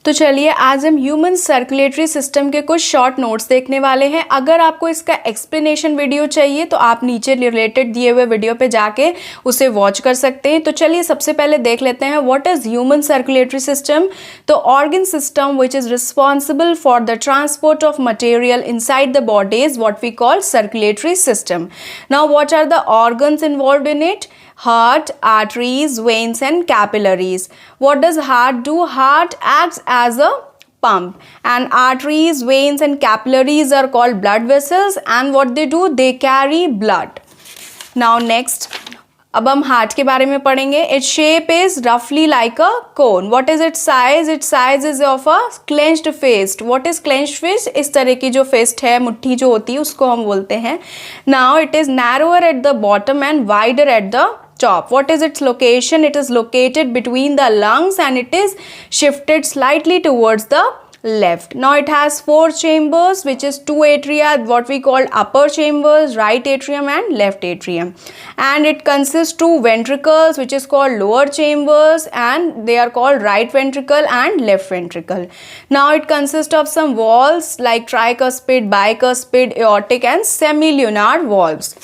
तो चलिए आज हम ह्यूमन सर्कुलेटरी सिस्टम के कुछ शॉर्ट नोट्स देखने वाले हैं। अगर आपको इसका एक्सप्लेनेशन वीडियो चाहिए तो आप नीचे रिलेटेड दिए हुए वीडियो पे जाके उसे वॉच कर सकते हैं। तो चलिए सबसे पहले देख लेते हैं what is human circulatory system. तो organ system which is responsible for the transport of material inside the body is what we call circulatory system. Now what are the organs involved in it? Heart, arteries, veins and capillaries. What does heart do? Heart acts as a pump, and arteries, veins and capillaries are called blood vessels, and what they do? They carry blood. Now next, अब हम heart के बारे में पढ़ेंगे। Its shape is रफली like a cone. What is its size? Its size is of a clenched fist. What is clenched fist? इस तरह की जो फिस्ट है, मुट्ठी जो होती है, उसको हम बोलते हैं। Now it is narrower at the bottom and wider at the top. What is its location? It is located between the lungs and it is shifted slightly towards the left. Now it has 4 chambers, which is 2 atria, what we call upper chambers, right atrium and left atrium, and it consists 2 ventricles, which is called lower chambers, and they are called right ventricle and left ventricle. Now it consists of some valves like tricuspid, bicuspid, aortic and semilunar valves.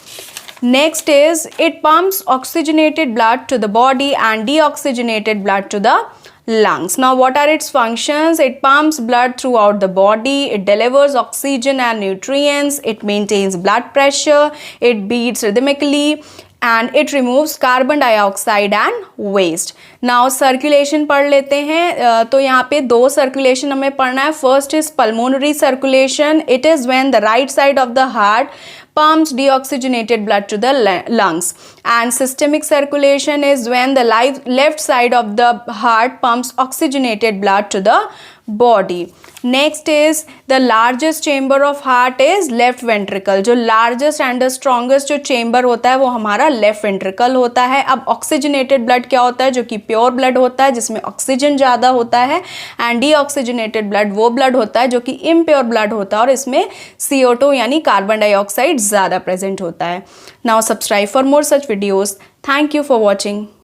Next is it pumps oxygenated blood to the body and deoxygenated blood to the lungs. Now what are its functions? It pumps blood throughout the body, it delivers oxygen and nutrients, it maintains blood pressure, it beats rhythmically, and it removes carbon dioxide and waste. Now circulation पढ़ लेते हैं। तो यहाँ पे 2 circulation हमें पढ़ना है। First is pulmonary circulation. It is when the right side of the heart pumps deoxygenated blood to the lungs, and systemic circulation is when the left side of the heart pumps oxygenated blood to the body. Next is the largest chamber of heart is left ventricle. जो largest and the strongest जो chamber होता है वो हमारा left ventricle होता है। अब oxygenated blood क्या होता है? जो कि pure blood होता है जिसमें ऑक्सीजन ज़्यादा होता है, and deoxygenated blood वो blood होता है जो कि impure blood होता है और इसमें CO2 यानी कार्बन डाइऑक्साइड ज़्यादा present होता है। Now subscribe for more such videos. Thank you for watching.